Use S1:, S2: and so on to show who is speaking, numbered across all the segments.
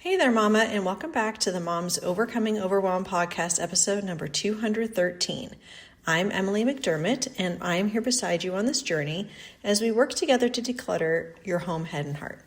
S1: Hey there, Mama, and welcome back to the Mom's Overcoming Overwhelm podcast, episode number 213. I'm Emily McDermott, and I am here beside you on this journey as we work together to declutter your home, head, and heart.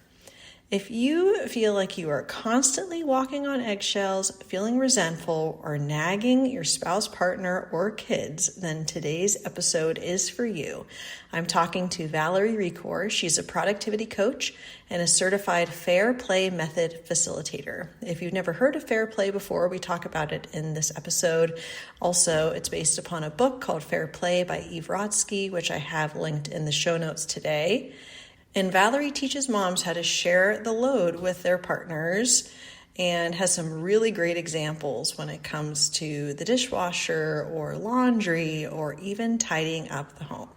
S1: If you feel like you are constantly walking on eggshells, feeling resentful, or nagging your spouse, partner, or kids, then today's episode is for you. I'm talking to Valerie Recore. She's a productivity coach and a certified Fair Play Method Facilitator. If you've never heard of Fair Play before, we talk about it in this episode. Also, it's based upon a book called Fair Play by Eve Rodsky, which I have linked in the show notes today. And Valerie teaches moms how to share the load with their partners and has some really great examples when it comes to the dishwasher or laundry or even tidying up the home.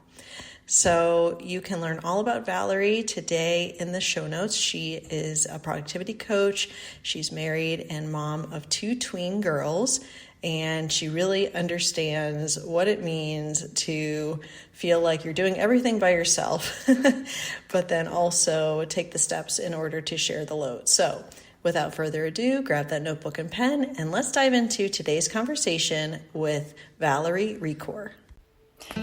S1: So you can learn all about Valerie today in the show notes. She is a productivity coach. She's married and mom of 2 tween girls. And she really understands what it means to feel like you're doing everything by yourself, but then also take the steps in order to share the load. So without further ado, grab that notebook and pen, and let's dive into today's conversation with Valerie Recore.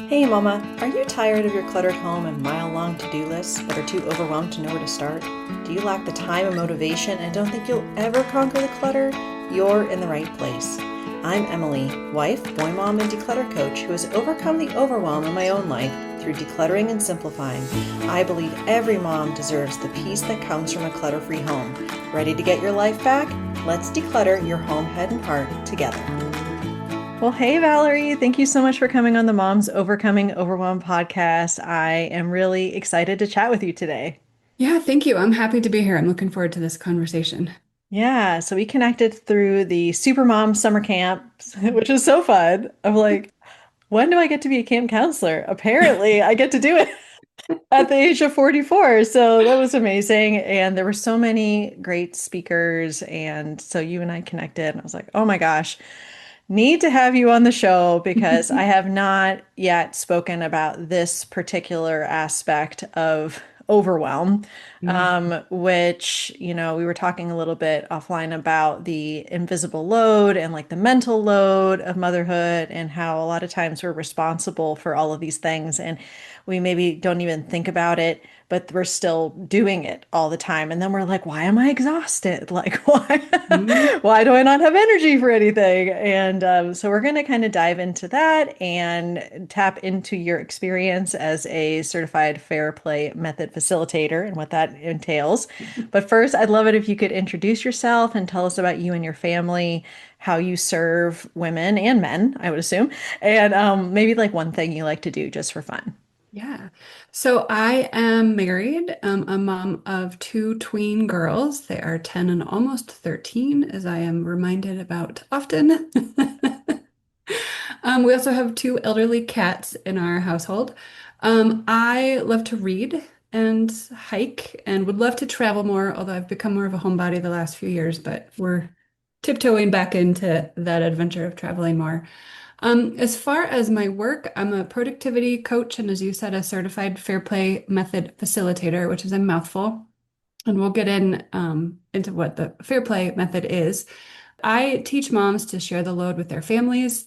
S1: Hey Mama, are you tired of your cluttered home and mile-long to-do lists, but are too overwhelmed to know where to start? Do you lack the time and motivation and don't think you'll ever conquer the clutter? You're in the right place. I'm Emily, wife, boy mom, and declutter coach who has overcome the overwhelm in my own life through decluttering and simplifying. I believe every mom deserves the peace that comes from a clutter-free home. Ready to get your life back? Let's declutter your home, head, and heart together. Well, hey, Valerie, thank you so much for coming on the Mom's Overcoming Overwhelm podcast. I am really excited to chat with you today.
S2: Yeah, thank you. I'm happy to be here. I'm looking forward to this conversation.
S1: Yeah, so we connected through the Supermom summer camp, which is so fun. I'm like, when do I get to be a camp counselor? Apparently, I get to do it at the age of 44. So that was amazing. And there were so many great speakers. And so you and I connected, and I was like, oh my gosh, need to have you on the show because I have not yet spoken about this particular aspect of overwhelm, which, we were talking a little bit offline about the invisible load and like the mental load of motherhood and how a lot of times we're responsible for all of these things and we maybe don't even think about it, but we're still doing it all the time. And then we're like, why am I exhausted? Like, why,
S2: Mhm.
S1: why do I not have energy for anything? And so we're going to kind of dive into that and tap into your experience as a certified Fair Play Method Facilitator and what that entails. But first, I'd love it if you could introduce yourself and tell us about you and your family, how you serve women and men, I would assume, and maybe like one thing you like to do just for fun.
S2: Yeah. So I am married, a mom of 2 tween girls. They are 10 and almost 13, as I am reminded about often. We also have 2 elderly cats in our household. I love to read and hike and would love to travel more, although I've become more of a homebody the last few years, but we're tiptoeing back into that adventure of traveling more. As far as my work, I'm a productivity coach and, as you said, a certified Fair Play Method Facilitator, which is a mouthful. And we'll get into what the Fair Play Method is. I teach moms to share the load with their families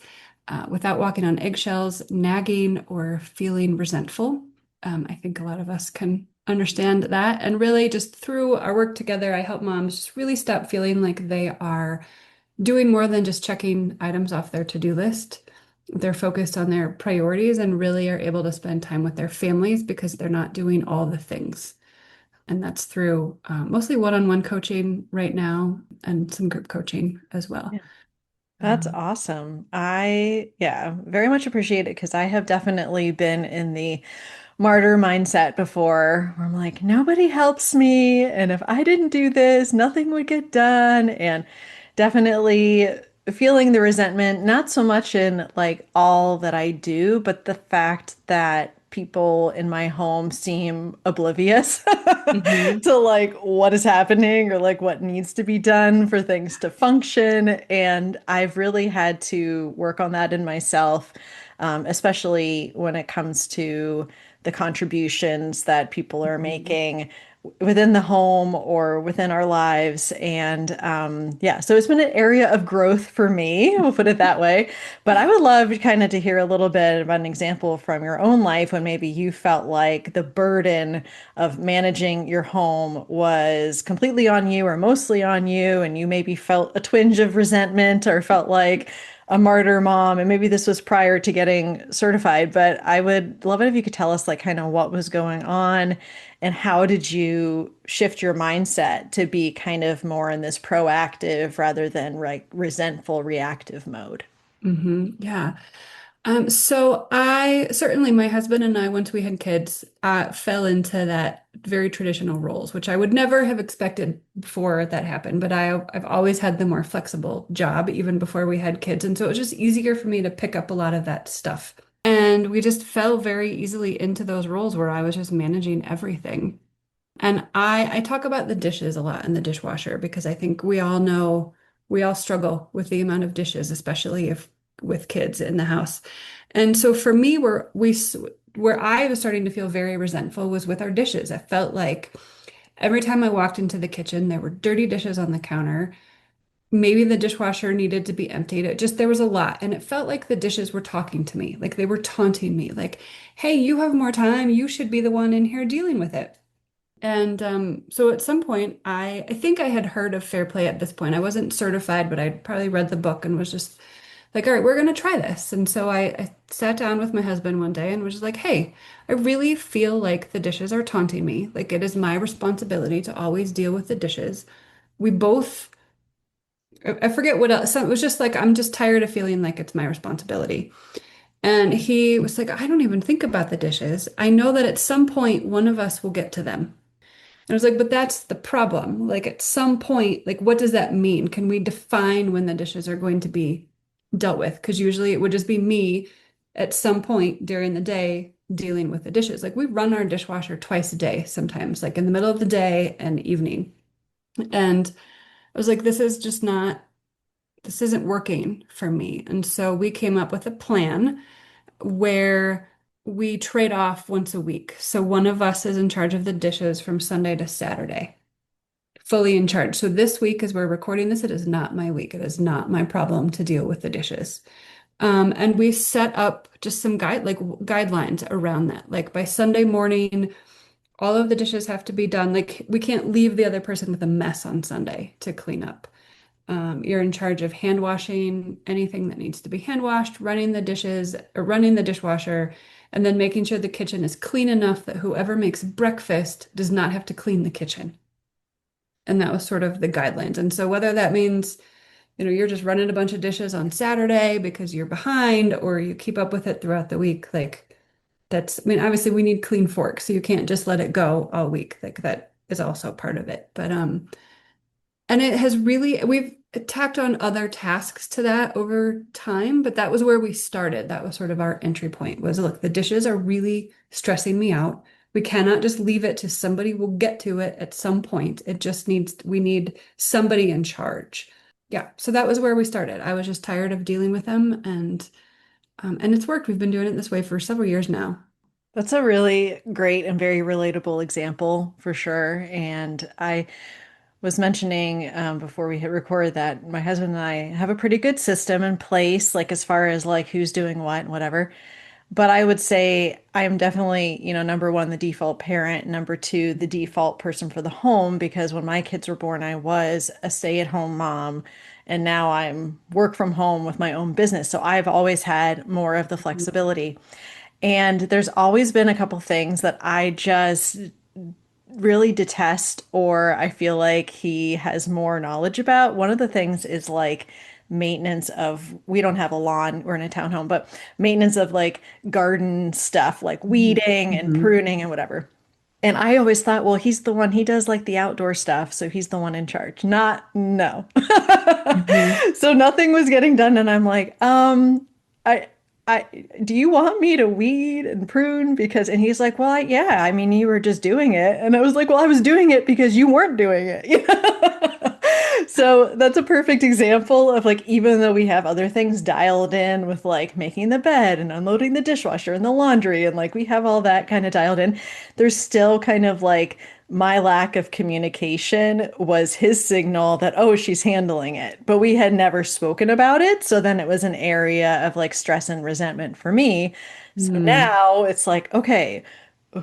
S2: without walking on eggshells, nagging, or feeling resentful. I think a lot of us can understand that. And really, just through our work together, I help moms just really stop feeling like they are doing more than just checking items off their to-do list. They're focused on their priorities and really are able to spend time with their families because they're not doing all the things. And that's through mostly one-on-one coaching right now and some group coaching as well.
S1: Yeah. That's
S2: Um,
S1: awesome. Yeah, very much appreciate it because I have definitely been in the martyr mindset before where I'm like, nobody helps me. And if I didn't do this, nothing would get done. And definitely feeling the resentment, not so much in like all that I do, but the fact that people in my home seem oblivious
S2: mhm.
S1: to like what is happening or like what needs to be done for things to function. And I've really had to work on that in myself, especially when it comes to the contributions that people are making within the home or within our lives. And yeah, so it's been an area of growth for me, we'll put it that way. But I would love kind of to hear a little bit about an example from your own life when maybe you felt like the burden of managing your home was completely on you or mostly on you, and you maybe felt a twinge of resentment or felt like a martyr mom. And maybe this was prior to getting certified, but I would love it if you could tell us like kind of what was going on and how did you shift your mindset to be kind of more in this proactive rather than like resentful reactive mode?
S2: Yeah. So I certainly, my husband and I, once we had kids, fell into that very traditional roles, which I would never have expected before that happened. But I've always had the more flexible job even before we had kids. And so it was just easier for me to pick up a lot of that stuff. And we just fell very easily into those roles where I was just managing everything. And I talk about the dishes a lot in the dishwasher because I think we all know we all struggle with the amount of dishes, especially if with kids in the house. And so for me, where I was starting to feel very resentful was with our dishes. I felt like every time I walked into the kitchen, there were dirty dishes on the counter. Maybe the dishwasher needed to be emptied. It just, there was a lot. And it felt like the dishes were talking to me, like they were taunting me, like, hey, you have more time. You should be the one in here dealing with it. And so at some point, I think I had heard of Fair Play at this point. I wasn't certified, but I'd probably read the book and was just like, all right, we're going to try this. And so I sat down with my husband one day and was just like, hey, I really feel like the dishes are taunting me. Like it is my responsibility to always deal with the dishes. We both, I forget what else. So it was just like, I'm just tired of feeling like it's my responsibility. And he was like, I don't even think about the dishes. I know that at some point, one of us will get to them. And I was like, but that's the problem. Like at some point, like what does that mean? Can we define when the dishes are going to be dealt with? Because usually it would just be me at some point during the day dealing with the dishes. Like we run our dishwasher twice a day sometimes, like in the middle of the day and evening. And I was like, this is just not, this isn't working for me. And so we came up with a plan where we trade off once a week. So one of us is in charge of the dishes from Sunday to Saturday, fully in charge. So this week, as we're recording this, it is not my week. It is not my problem to deal with the dishes. And we set up just some guidelines around that. Like by Sunday morning, all of the dishes have to be done. Like we can't leave the other person with a mess on Sunday to clean up. You're in charge of hand washing anything that needs to be hand washed, running the dishes, or running the dishwasher, and then making sure the kitchen is clean enough that whoever makes breakfast does not have to clean the kitchen. And that was sort of the guidelines. And so whether that means, you're just running a bunch of dishes on Saturday because you're behind, or you keep up with it throughout the week, like that's, I mean, obviously we need clean forks, so you can't just let it go all week. Like that is also part of it. But and it has really, we've tacked on other tasks to that over time, but that was where we started. That was sort of our entry point was, look, the dishes are really stressing me out. We cannot just leave it to somebody will get to it at some point. It just needs, we need somebody in charge. Yeah. So that was where we started. I was just tired of dealing with them and it's worked. We've been doing it this way for several years now.
S1: That's a really great and very relatable example for sure. And I was mentioning before we hit record that my husband and I have a pretty good system in place, like as far as like who's doing what and whatever. But I would say I am definitely, number one, the default parent, number two, the default person for the home, because when my kids were born, I was a stay-at-home mom, and now I'm work from home with my own business. So I've always had more of the flexibility. And there's always been a couple things that I just really detest or I feel like he has more knowledge about. One of the things is like maintenance of, we don't have a lawn, we're in a townhome, but maintenance of like garden stuff, like weeding and
S2: Mhm.
S1: pruning and whatever. And I always thought, well, he's the one, he does like the outdoor stuff, so he's the one in charge. Not, no.
S2: Mhm.
S1: So nothing was getting done, and I'm like, I, I, do you want me to weed and prune? Because, and he's like, well, yeah, I mean, you were just doing it. And I was like, well, I was doing it because you weren't doing it. So that's a perfect example of like, even though we have other things dialed in with like making the bed and unloading the dishwasher and the laundry, and like we have all that kind of dialed in, there's still kind of like my lack of communication was his signal that, oh, she's handling it. But we had never spoken about it. So then it was an area of like stress and resentment for me. So
S2: Mm,
S1: now it's like, okay,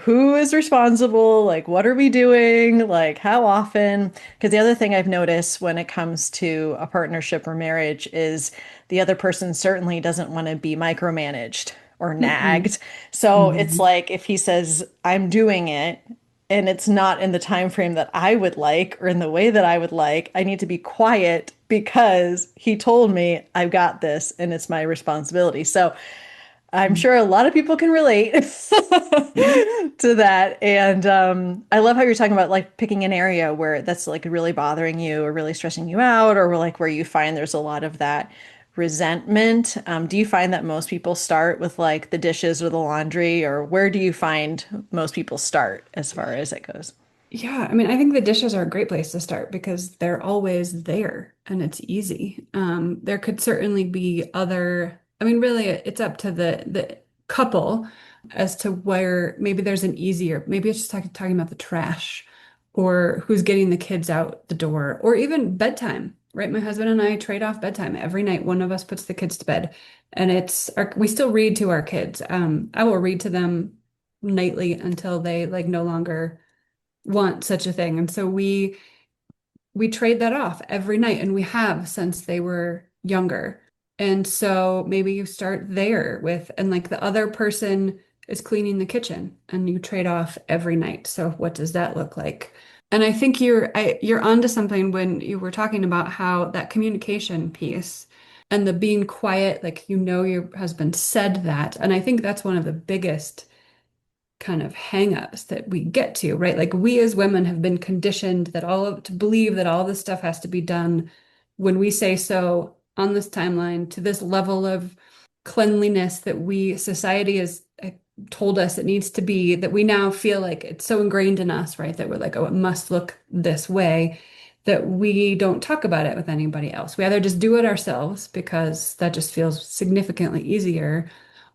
S1: who is responsible? Like, what are we doing? Like, how often? Because the other thing I've noticed when it comes to a partnership or marriage is the other person certainly doesn't want to be micromanaged or
S2: mm-mm,
S1: nagged. So it's
S2: mhm.
S1: like if he says, I'm doing it, and it's not in the time frame that I would like or in the way that I would like, I need to be quiet because he told me I've got this and it's my responsibility. So I'm sure a lot of people can relate to that. And I love how you're talking about like picking an area where that's like really bothering you or really stressing you out, or like where you find there's a lot of that resentment. Do you find that most people start with like the dishes or the laundry, or where do you find most people start as far as it goes?
S2: Yeah, I mean, I think the dishes are a great place to start because they're always there and it's easy. There could certainly be other, I mean, really it's up to the couple as to where maybe there's an easier, maybe it's just talking about the trash or who's getting the kids out the door or even bedtime, right? My husband and I trade off bedtime every night. One of us puts the kids to bed and we still read to our kids. I will read to them nightly until they like no longer want such a thing. And so we trade that off every night and we have since they were younger. And so maybe you start there with and like the other person is cleaning the kitchen and you trade off every night. So what does that look like? And I think you're onto something when you were talking about how that communication piece and the being quiet, like you know your husband said that. And I think that's one of the biggest kind of hangups that we get to, right? Like we as women have been conditioned that to believe that all this stuff has to be done when we say so on this timeline to this level of cleanliness that society has told us it needs to be, that we now feel like it's so ingrained in us, right? That we're like, oh, it must look this way, that we don't talk about it with anybody else. We either just do it ourselves because that just feels significantly easier,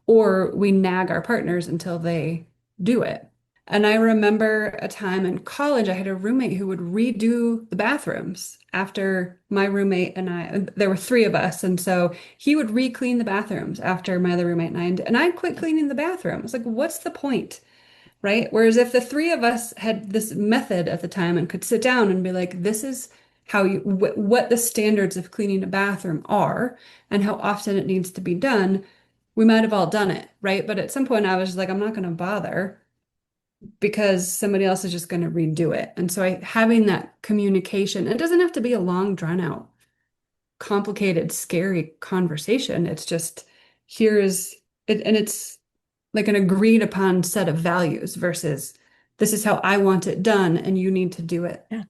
S2: or we nag our partners until they do it. And I remember a time in college, I had a roommate who would redo the bathrooms after my roommate and I, there were three of us. And so he would re-clean the bathrooms after my other roommate and I'd quit cleaning the bathroom. I was like, what's the point? Right? Whereas if the three of us had this method at the time and could sit down and be like, this is how what the standards of cleaning a bathroom are and how often it needs to be done, we might have all done it, right? But at some point I was just like, I'm not going to bother because somebody else is just going to redo it. And so having that communication, it doesn't have to be a long, drawn out, complicated, scary conversation. It's just here's it, and it's like an agreed upon set of values versus this is how I want it done and you need to do it
S1: Yeah.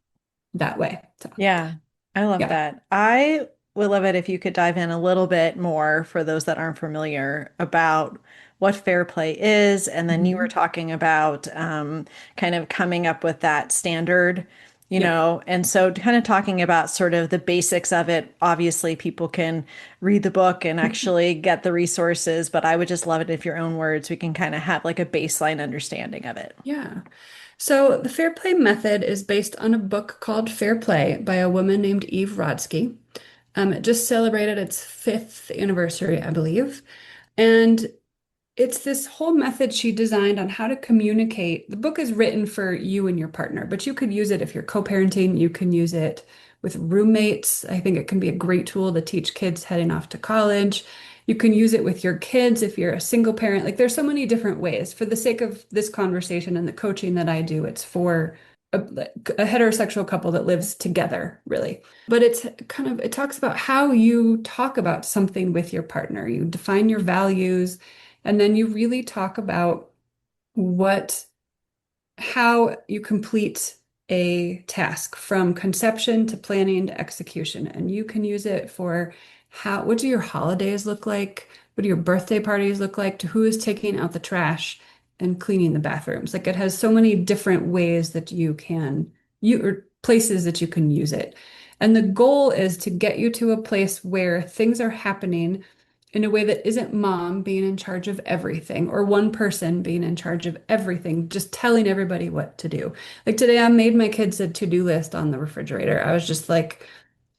S2: that way. So,
S1: Yeah, I love
S2: yeah.
S1: that. I would love it if you could dive in a little bit more for those that aren't familiar about what fair play is. And then you were
S2: Mhm.
S1: talking about kind of coming up with that standard,
S2: Yep.
S1: and so kind of talking about sort of the basics of it. Obviously, people can read the book and actually get the resources, but I would just love it if your own words, we can kind of have like a baseline understanding of it.
S2: Yeah. So the Fair Play method is based on a book called Fair Play by a woman named Eve Rodsky. It just celebrated its fifth anniversary, I believe. And it's this whole method she designed on how to communicate. The book is written for you and your partner, but you could use it if you're co-parenting. You can use it with roommates. I think it can be a great tool to teach kids heading off to college. You can use it with your kids if you're a single parent. Like there's so many different ways. For the sake of this conversation and the coaching that I do, it's for a heterosexual couple that lives together, really. But it talks about how you talk about something with your partner. You define your values, and then you really talk about what how you complete a task from conception to planning to execution. And you can use it for what do your holidays look like? What do your birthday parties look like? To who is taking out the trash and cleaning the bathrooms? Like it has so many different ways that or places that you can use it. And the goal is to get you to a place where things are happening in a way that isn't mom being in charge of everything or one person being in charge of everything, just telling everybody what to do. Like today, I made my kids a to-do list on the refrigerator. I was just like,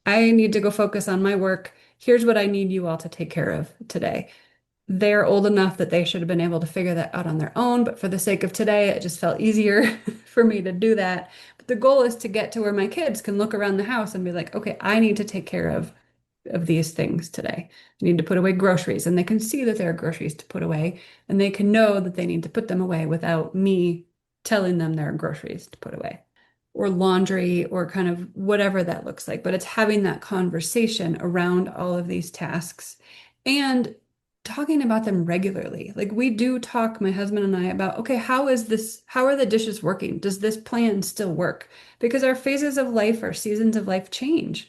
S2: I need to go focus on my work. Here's what I need you all to take care of today. They're old enough that they should have been able to figure that out on their own, but for the sake of today, it just felt easier for me to do that. But the goal is to get to where my kids can look around the house and be like, okay, I need to take care of these things today. I need to put away groceries, and they can see that there are groceries to put away, and they can know that they need to put them away without me telling them there are groceries to put away, or laundry, or kind of whatever that looks like. But it's having that conversation around all of these tasks and talking about them regularly. Like we do talk, my husband and I, about, okay, how is this, how are the dishes working? Does this plan still work? Because our phases of life, our seasons of life change.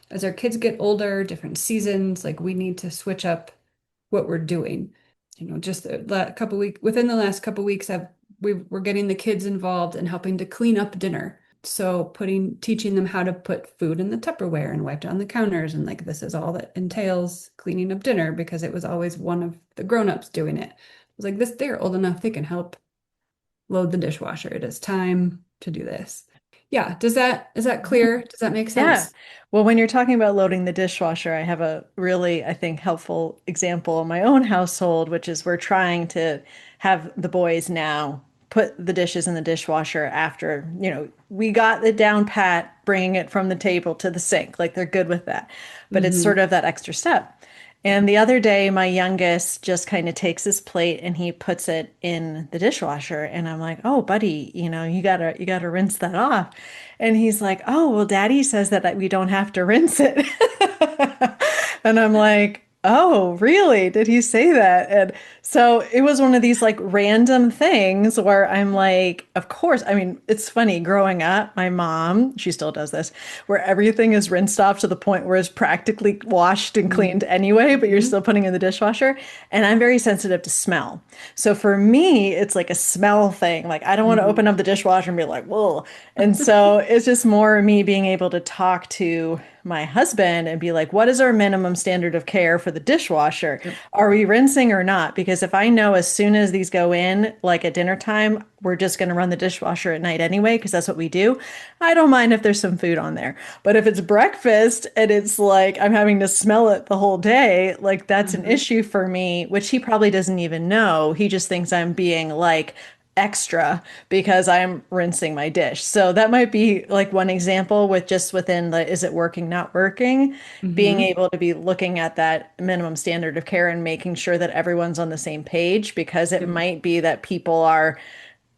S2: As our kids get older, different seasons, like we need to switch up what we're doing. Just a couple weeks within the last couple weeks, we're getting the kids involved and helping to clean up dinner. So teaching them how to put food in the Tupperware and wipe down the counters, and like this is all that entails cleaning up dinner because it was always one of the grown-ups doing it. I was like, they're old enough, they can help load the dishwasher. It is time to do this. Yeah, is that clear? Does that make
S1: Yeah.
S2: sense?
S1: Well, when you're talking about loading the dishwasher, I have a really, I think, helpful example in my own household, which is we're trying to have the boys now put the dishes in the dishwasher after, we got it down pat, bringing it from the table to the sink. Like they're good with that. But it's
S2: Hmm.
S1: sort of that extra step. And the other day, my youngest just kind of takes his plate and he puts it in the dishwasher. And I'm like, "Oh, buddy, you gotta rinse that off." And he's like, "Oh, well, Daddy says that we don't have to rinse it." And I'm like, "Oh, really? Did he say that?" And so it was one of these like random things where I'm like, of course. I mean, it's funny growing up, my mom, she still does this, where everything is rinsed off to the point where it's practically washed and cleaned anyway, but you're
S2: Hmm.
S1: still putting it in the dishwasher. And I'm very sensitive to smell. So for me, it's like a smell thing. Like I don't want to
S2: Hmm.
S1: open up the dishwasher and be like, whoa. And so it's just more me being able to talk to my husband and be like, what is our minimum standard of care for the dishwasher?
S2: Yep.
S1: Are we rinsing or not? Because if I know as soon as these go in, like at dinner time, we're just going to run the dishwasher at night anyway, because that's what we do. I don't mind if there's some food on there. But if it's breakfast and it's like I'm having to smell it the whole day, like that's an
S2: Hmm.
S1: issue for me, which he probably doesn't even know. He just thinks I'm being like extra because I'm rinsing my dish. So that might be like one example with just within the is it working, not working, being
S2: Hmm.
S1: able to be looking at that minimum standard of care and making sure that everyone's on the same page because it
S2: Yep.
S1: might be that people are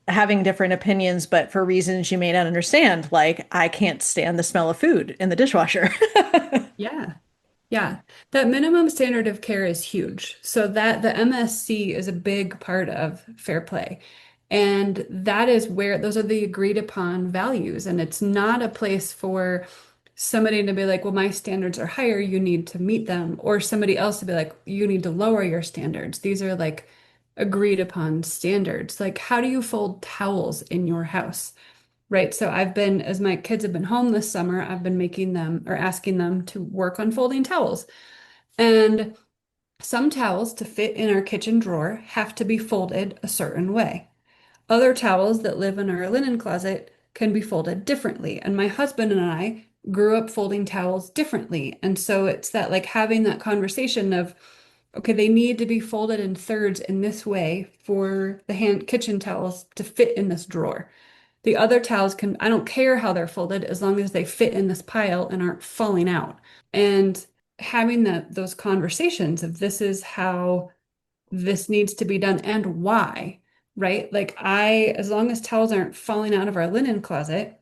S1: having different opinions, but for reasons you may not understand, like I can't stand the smell of food in the dishwasher.
S2: Yeah. Yeah, that minimum standard of care is huge. So that the MSC is a big part of fair play. And that is where those are the agreed upon values. And it's not a place for somebody to be like, well, my standards are higher, you need to meet them, or somebody else to be like, you need to lower your standards. These are like agreed upon standards. Like, how do you fold towels in your house? Right. So as my kids have been home this summer, I've been making them or asking them to work on folding towels. And some towels to fit in our kitchen drawer have to be folded a certain way. Other towels that live in our linen closet can be folded differently. And my husband and I grew up folding towels differently. And so it's that like having that conversation of, okay, they need to be folded in thirds in this way for the hand kitchen towels to fit in this drawer. The other towels can, I don't care how they're folded as long as they fit in this pile and aren't falling out. And having those conversations of this is how this needs to be done and why, right? Like as long as towels aren't falling out of our linen closet,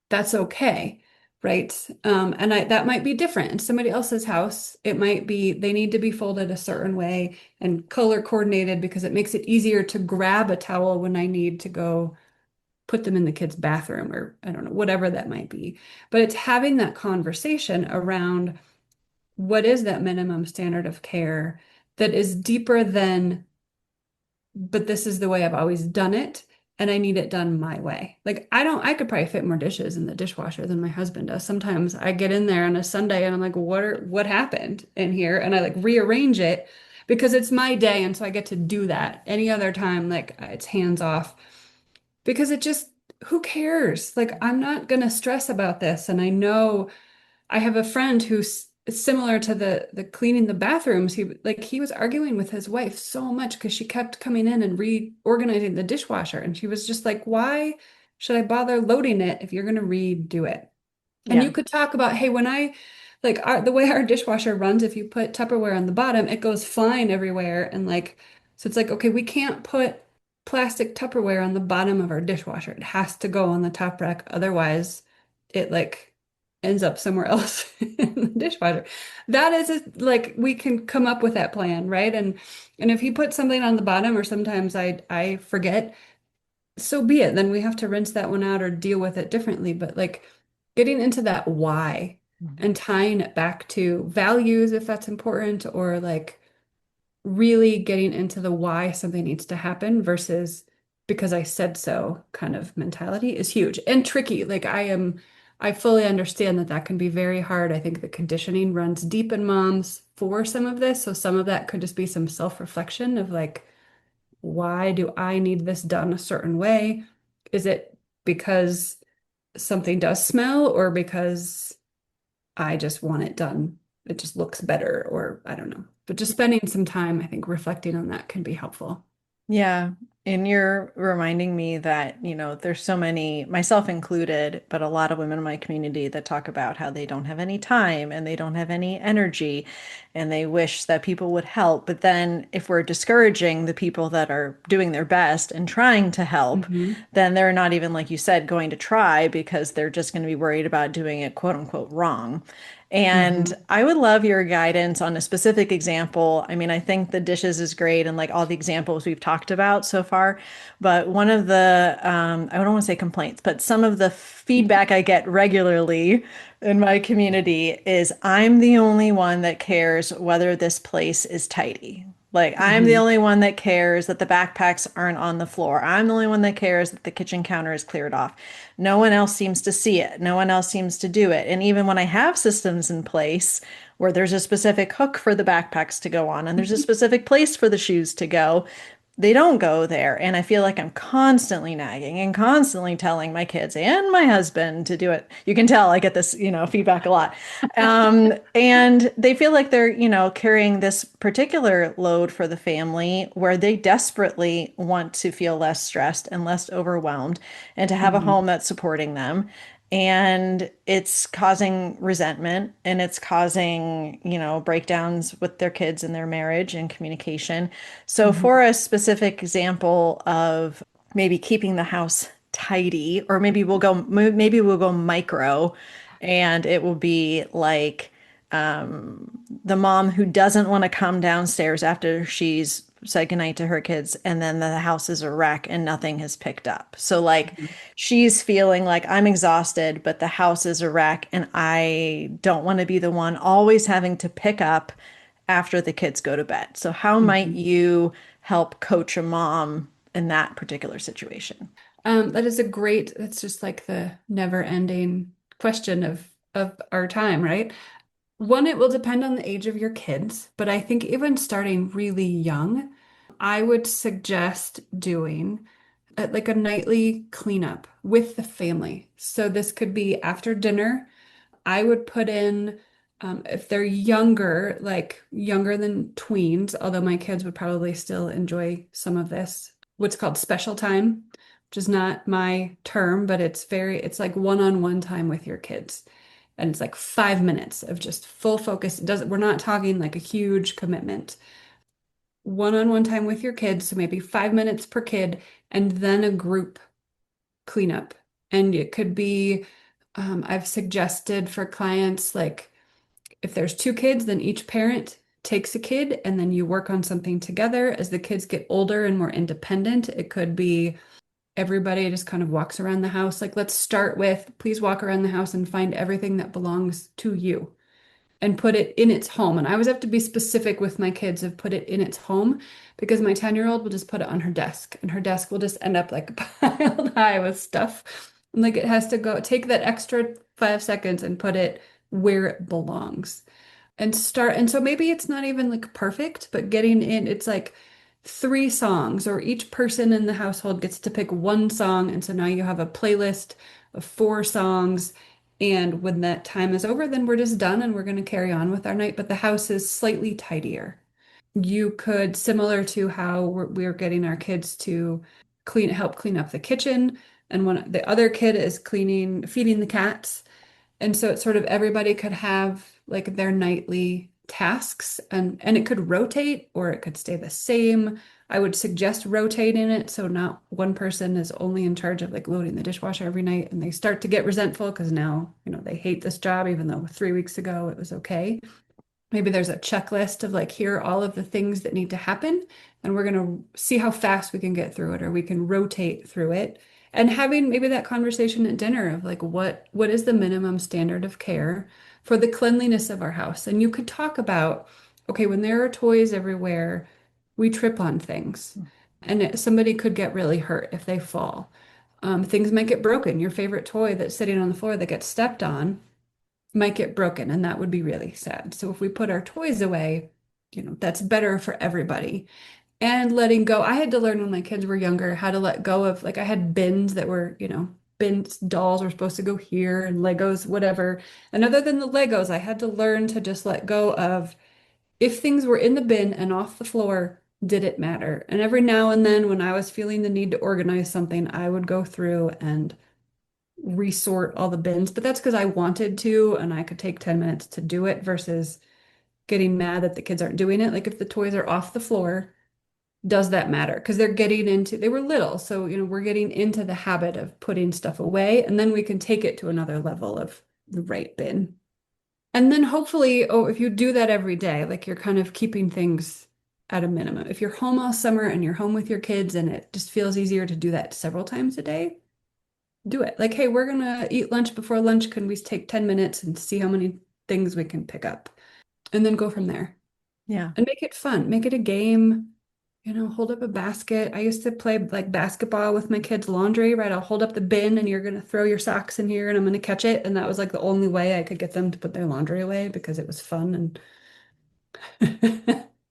S2: that's okay, right? That might be different in somebody else's house. It might be they need to be folded a certain way and color coordinated because it makes it easier to grab a towel when I need to go put them in the kids' bathroom or I don't know, whatever that might be. But it's having that conversation around what is that minimum standard of care that is deeper than, but this is the way I've always done it. and I need it done my way. Like I could probably fit more dishes in the dishwasher than my husband does. Sometimes I get in there on a Sunday and I'm like, what happened in here? And I like rearrange it because it's my day and so I get to do that. Any other time, like it's hands off because it just, who cares? Like I'm not gonna stress about this. And I know I have a friend who's similar to the cleaning the bathrooms. He was arguing with his wife so much because she kept coming in and reorganizing the dishwasher, and she was just like, "Why should I bother loading it if you're going to redo it?" And
S1: Yeah.
S2: you could talk about, hey, when I like the way our dishwasher runs, if you put Tupperware on the bottom, it goes flying everywhere. And like, so it's like, okay, we can't put plastic Tupperware on the bottom of our dishwasher. It has to go on the top rack. Otherwise, it like ends up somewhere else in the dishwasher. That is like we can come up with that plan, right? And if he puts something on the bottom, or sometimes I forget, so be it. Then we have to rinse that one out or deal with it differently. But like getting into that why
S1: Mhm.
S2: and tying it back to values, if that's important, or like really getting into the why something needs to happen versus because I said so kind of mentality is huge and tricky. I fully understand that that can be very hard. I think the conditioning runs deep in moms for some of this. So some of that could just be some self-reflection of like, why do I need this done a certain way? Is it because something does smell or because I just want it done? It just looks better, or I don't know. But just spending some time, I think, reflecting on that can be helpful.
S1: Yeah. And you're reminding me that, there's so many, myself included, but a lot of women in my community that talk about how they don't have any time and they don't have any energy and they wish that people would help. But then if we're discouraging the people that are doing their best and trying to help,
S2: Hmm.
S1: then they're not even, like you said, going to try because they're just going to be worried about doing it quote unquote wrong. And
S2: Hmm.
S1: I would love your guidance on a specific example. I mean, I think the dishes is great and like all the examples we've talked about so far. But one of the, I don't want to say complaints, but some of the feedback I get regularly in my community is I'm the only one that cares whether this place is tidy. Like, I'm the
S2: Hmm.
S1: only one that cares that the backpacks aren't on the floor. I'm the only one that cares that the kitchen counter is cleared off. No one else seems to see it. No one else seems to do it. And even when I have systems in place where there's a specific hook for the backpacks to go on and there's a specific place for the shoes to go, they don't go there. And I feel like I'm constantly nagging and constantly telling my kids and my husband to do it. You can tell I get this, feedback a lot. And they feel like they're, carrying this particular load for the family where they desperately want to feel less stressed and less overwhelmed and to have a
S2: Hmm.
S1: home that's supporting them. And it's causing resentment and it's causing, breakdowns with their kids and their marriage and communication. So,
S2: Hmm.
S1: for a specific example of maybe keeping the house tidy, or maybe we'll go micro, and it will be like the mom who doesn't want to come downstairs after she's said goodnight to her kids, and then the house is a wreck and nothing has picked up. So, like, she's feeling like I'm exhausted, but the house is a wreck, and I don't want to be the one always having to pick up after the kids go to bed. So, how might
S2: Hmm.
S1: you help coach a mom in that particular situation?
S2: That is a great, that's just like the never ending question of our time, right? One, it will depend on the age of your kids, but I think even starting really young, I would suggest doing like a nightly cleanup with the family. So this could be after dinner. I would put in, if they're younger, like younger than tweens, although my kids would probably still enjoy some of this, what's called special time, which is not my term, but it's like one-on-one time with your kids. And it's like 5 minutes of just full focus. We're not talking like a huge commitment. One-on-one time with your kids, so maybe 5 minutes per kid, and then a group cleanup. And it could be, I've suggested for clients, like if there's two kids, then each parent takes a kid and then you work on something together. As the kids get older and more independent, it could be everybody just kind of walks around the house. Like, let's start with, please walk around the house and find everything that belongs to you. and put it in its home. And I always have to be specific with my kids of put it in its home because my 10-year-old will just put it on her desk and her desk will just end up like piled high with stuff. And like it has to go take that extra 5 seconds and put it where it belongs and start. And so maybe it's not even like perfect, but getting in, it's like 3 songs, or each person in the household gets to pick one song. And so now you have a playlist of 4 songs. And when that time is over, then we're just done and we're going to carry on with our night. But the house is slightly tidier. You could, similar to how we're getting our kids to help clean up the kitchen. And when the other kid is feeding the cats, and so it's sort of everybody could have like their nightly tasks and it could rotate or it could stay the same. I would suggest rotating it so not one person is only in charge of like loading the dishwasher every night and they start to get resentful because now, they hate this job even though 3 weeks ago it was okay. Maybe there's a checklist of like, here are all of the things that need to happen, and we're going to see how fast we can get through it, or we can rotate through it. And having maybe that conversation at dinner of like, what is the minimum standard of care for the cleanliness of our house? And you could talk about, okay, when there are toys everywhere, we trip on things, and somebody could get really hurt if they fall. Things might get broken. Your favorite toy that's sitting on the floor that gets stepped on might get broken, and that would be really sad. So if we put our toys away, that's better for everybody. And letting go. I had to learn when my kids were younger how to let go of, like, I had bins that were, bins, dolls were supposed to go here and Legos, whatever. And other than the Legos, I had to learn to just let go of if things were in the bin and off the floor, did it matter? And every now and then when I was feeling the need to organize something, I would go through and resort all the bins, but that's because I wanted to and I could take 10 minutes to do it versus getting mad that the kids aren't doing it. Like if the toys are off the floor, does that matter? Because they were little. So, we're getting into the habit of putting stuff away and then we can take it to another level of the right bin. And then hopefully, if you do that every day, like you're kind of keeping things at a minimum. If you're home all summer and you're home with your kids and it just feels easier to do that several times a day, do it. Like, hey, we're gonna eat lunch before lunch. Can we take 10 minutes and see how many things we can pick up? And then go from there.
S1: Yeah.
S2: And make it fun. Make it a game. Hold up a basket. I used to play like basketball with my kids' laundry, right? I'll hold up the bin and you're gonna throw your socks in here and I'm gonna catch it. And that was like the only way I could get them to put their laundry away because it was fun and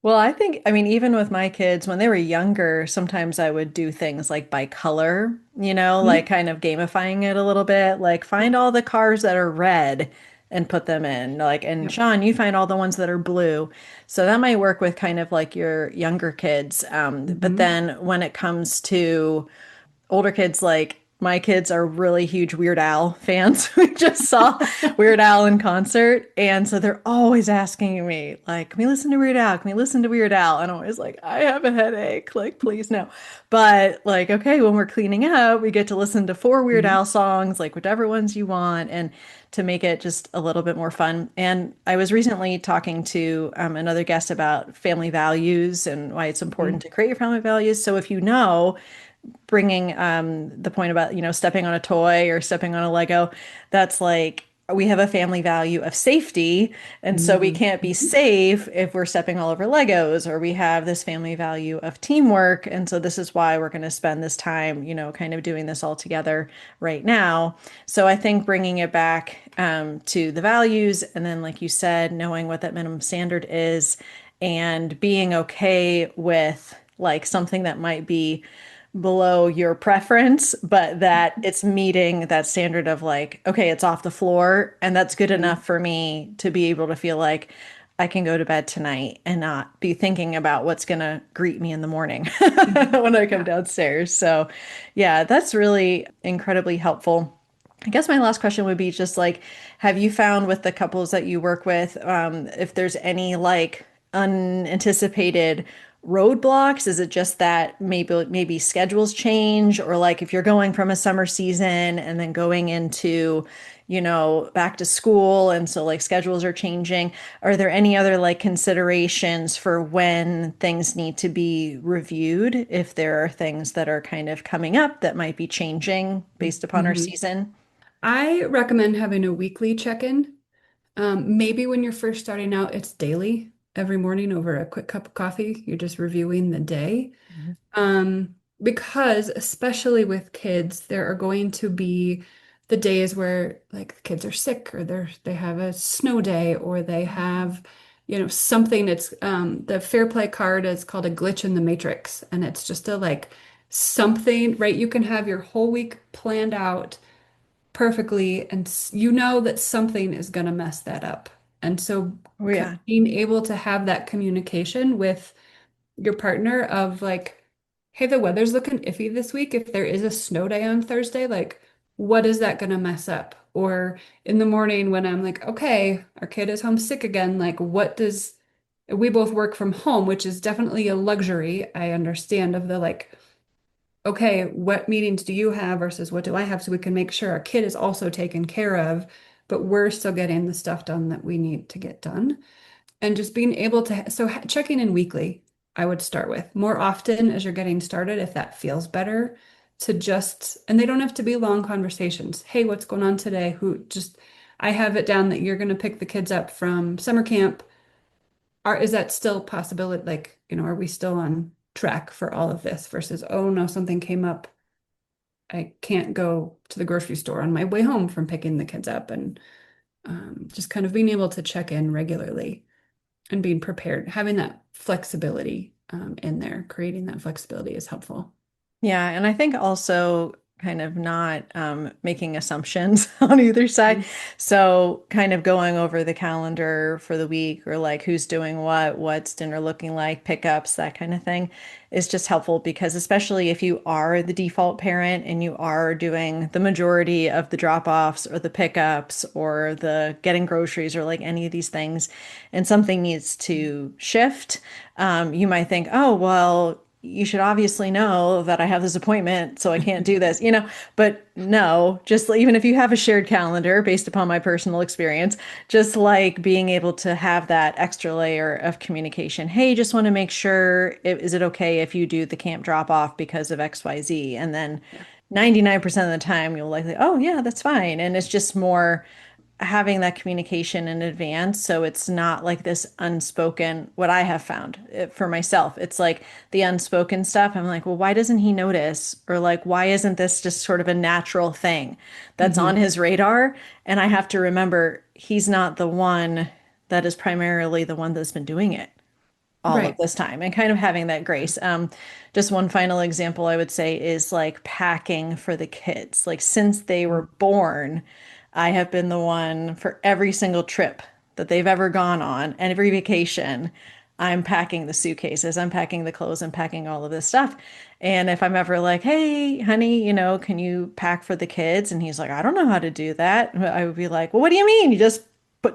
S1: Well, I mean, even with my kids, when they were younger, sometimes I would do things like by color, like kind of gamifying it a little bit, like find all the cars that are red and put them in. Like, and
S2: Yep.
S1: Sean, you find all the ones that are blue. So that might work with kind of like your younger kids. But
S2: Hmm.
S1: then when it comes to older kids, like my kids are really huge Weird Al fans. We just saw Weird Al in concert, and so they're always asking me like, "Can we listen to Weird Al? Can we listen to Weird Al?" And I'm always like, "I have a headache. Like, please no." But like, okay, when we're cleaning up, we get to listen to 4 Weird
S2: Hmm.
S1: Al songs, like whatever ones you want, and to make it just a little bit more fun. And I was recently talking to another guest about family values and why it's important to create your family values. So if bringing the point about stepping on a toy or stepping on a Lego, that's like we have a family value of safety, and so we
S2: Hmm.
S1: can't be safe if we're stepping all over Legos, or we have this family value of teamwork, and so this is why we're going to spend this time kind of doing this all together right now. So I think bringing it back to the values, and then like you said, knowing what that minimum standard is and being okay with like something that might be below your preference, but that it's meeting that standard of like, okay, it's off the floor, and that's good enough for me to be able to feel like I can go to bed tonight and not be thinking about what's going to greet me in the morning when I come
S2: Yeah.
S1: downstairs. So, yeah, that's really incredibly helpful. I guess my last question would be just like, have you found with the couples that you work with, if there's any like unanticipated roadblocks? Is it just that maybe schedules change, or like if you're going from a summer season and then going into, back to school, and so like schedules are changing? Are there any other like considerations for when things need to be reviewed if there are things that are kind of coming up that might be changing based upon our
S2: Hmm.
S1: season?
S2: I recommend having a weekly check-in. Maybe when you're first starting out, it's daily, every morning over a quick cup of coffee. You're just reviewing the day.
S1: Mhm.
S2: Because especially with kids, there are going to be the days where like the kids are sick or they have a snow day or they have, something. It's the fair play card is called a glitch in the matrix. And it's just a like something, right? You can have your whole week planned out perfectly and you know that something is going to mess that up. And so
S1: Oh, yeah.
S2: being able to have that communication with your partner of like, hey, the weather's looking iffy this week. If there is a snow day on Thursday, like, what is that going to mess up? Or in the morning when I'm like, okay, our kid is homesick again, like, we both work from home, which is definitely a luxury. I understand of the like, okay, what meetings do you have versus what do I have so we can make sure our kid is also taken care of, but we're still getting the stuff done that we need to get done. And just being able to, so checking in weekly, I would start with more often as you're getting started, if that feels better to just, and they don't have to be long conversations. Hey, what's going on today? I have it down that you're going to pick the kids up from summer camp. Is that still a possibility? Like, are we still on track for all of this versus, oh no, something came up. I can't go to the grocery store on my way home from picking the kids up and just kind of being able to check in regularly and being prepared, having that flexibility in there, creating that flexibility is helpful.
S1: Yeah, and I think also kind of not making assumptions on either side.
S2: Mhm.
S1: So kind of going over the calendar for the week or like who's doing what, what's dinner looking like, pickups, that kind of thing is just helpful because especially if you are the default parent and you are doing the majority of the drop-offs or the pickups or the getting groceries or like any of these things and something needs to shift, you might think, oh, well, you should obviously know that I have this appointment, so I can't do this, but no, just even if you have a shared calendar based upon my personal experience, just like being able to have that extra layer of communication. Hey, just want to make sure, is it okay if you do the camp drop off because of XYZ? And then
S2: Yeah.
S1: 99% of the time you'll likely, oh yeah, that's fine. And it's just more having that communication in advance so it's not like this unspoken what I have found for myself, it's like the unspoken stuff. I'm like, well, why doesn't he notice, or like why isn't this just sort of a natural thing that's on
S2: Hmm.
S1: his radar? And I have to remember he's not the one that is primarily the one that's been doing it all of
S2: Right.
S1: this time, and kind of having that grace. Just one final example I would say is like packing for the kids. Like since they were born, I have been the one for every single trip that they've ever gone on and every vacation. I'm packing the suitcases, I'm packing the clothes, I'm packing all of this stuff. And if I'm ever like, hey, honey, can you pack for the kids? And he's like, I don't know how to do that. I would be like, well, what do you mean? You just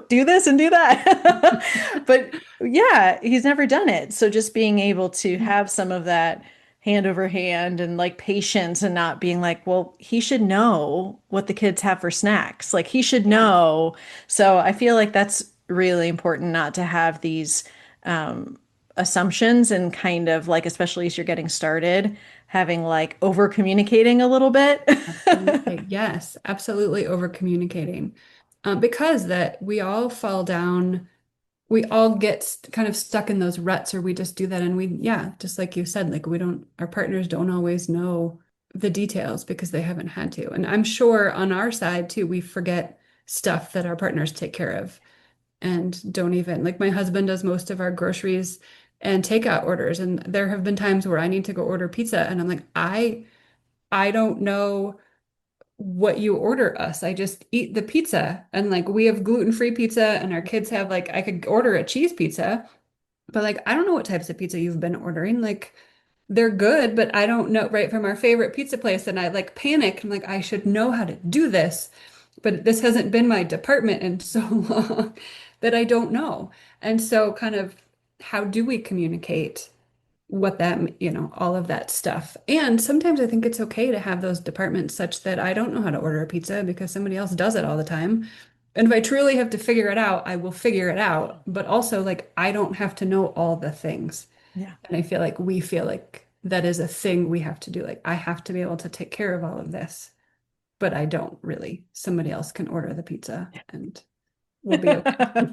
S1: do this and do that. But yeah, he's never done it. So just being able to have some of that hand over hand and like patience and not being like, well, he should know what the kids have for snacks. Like he should
S2: Yeah.
S1: know. So I feel like that's really important not to have these assumptions and kind of like, especially as you're getting started, having like over communicating a little bit.
S2: Absolutely. Yes, absolutely over communicating. Because that we all fall down, we all get kind of stuck in those ruts, or we just do that. And yeah, just like you said, like our partners don't always know the details because they haven't had to. And I'm sure on our side too, we forget stuff that our partners take care of and don't even, like my husband does most of our groceries and takeout orders. And there have been times where I need to go order pizza and I'm like, I don't know what you order us. I just eat the pizza. And like we have gluten-free pizza and our kids have like I could order a cheese pizza, but like I don't know what types of pizza you've been ordering. Like they're good, but I don't know right from our favorite pizza place and I like panic. I'm like I should know how to do this, but this hasn't been my department in so long that I don't know. And so kind of how do we communicate what that, all of that stuff. And sometimes I think it's okay to have those departments such that I don't know how to order a pizza because somebody else does it all the time. And if I truly have to figure it out, I will figure it out. But also, like, I don't have to know all the things.
S1: Yeah.
S2: And I feel like we feel like that is a thing we have to do. Like, I have to be able to take care of all of this, but I don't really. Somebody else can order the pizza. And we'll be okay.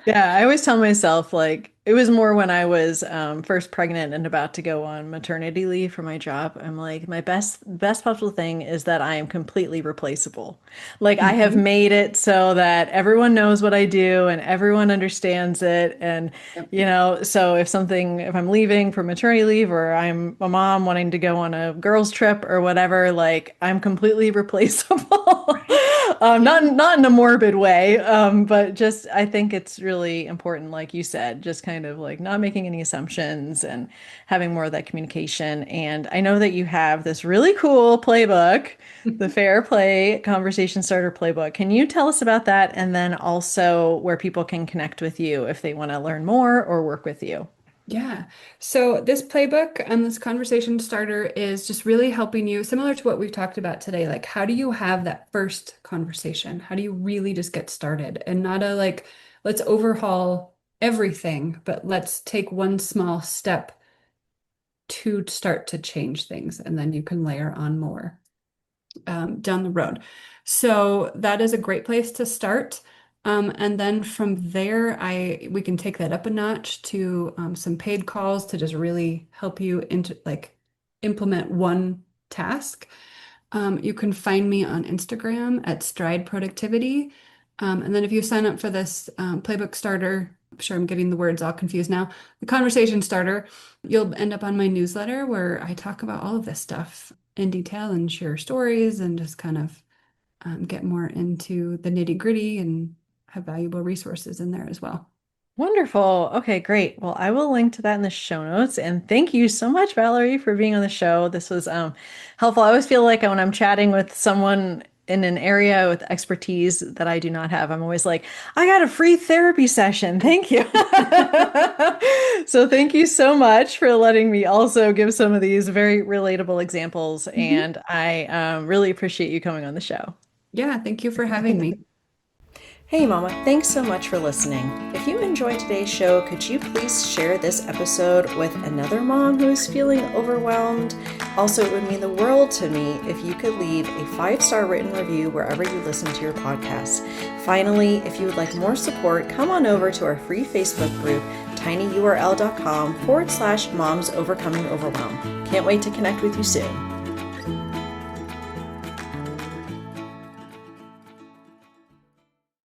S1: Yeah, I always tell myself like it was more when I was first pregnant and about to go on maternity leave for my job. I'm like, my best possible thing is that I am completely replaceable. Like I have
S2: Mhm.
S1: made it so that everyone knows what I do and everyone understands it. And
S2: Yep.
S1: so if I'm leaving for maternity leave or I'm a mom wanting to go on a girls trip or whatever, like I'm completely replaceable.
S2: Right.
S1: Not
S2: Yeah.
S1: not in a morbid way, but just I think it's really important, like you said, just kind of like not making any assumptions and having more of that communication. And I know that you have this really cool playbook, the Fair Play Conversation Starter Playbook. Can you tell us about that? And then also where people can connect with you if they want to learn more or work with you.
S2: Yeah. So this playbook and this conversation starter is just really helping you, similar to what we've talked about today. Like, how do you have that first conversation? How do you really just get started and not a like, let's overhaul everything, but let's take one small step to start to change things, and then you can layer on more down the road. So that is a great place to start. And then from there, I we can take that up a notch to some paid calls to just really help you into like implement one task. You can find me on Instagram at Stride Productivity. And then if you sign up for this playbook starter, I'm sure I'm getting the words all confused now, the conversation starter, you'll end up on my newsletter where I talk about all of this stuff in detail and share stories and just kind of get more into the nitty-gritty and have valuable resources in there as well.
S1: Wonderful. Okay, great. Well, I will link to that in the show notes. And thank you so much, Valerie, for being on the show. This was helpful. I always feel like when I'm chatting with someone in an area with expertise that I do not have, I'm always like, I got a free therapy session. Thank you. So thank you so much for letting me also give some of these very relatable examples.
S2: Mhm.
S1: And I really appreciate you coming on the show.
S2: Yeah, thank you for having me.
S1: Hey, Mama, thanks so much for listening. If you enjoyed today's show, could you please share this episode with another mom who is feeling overwhelmed? Also, it would mean the world to me if you could leave a 5-star written review wherever you listen to your podcast. Finally, if you would like more support, come on over to our free Facebook group, tinyurl.com/moms overcoming overwhelm. Can't wait to connect with you soon.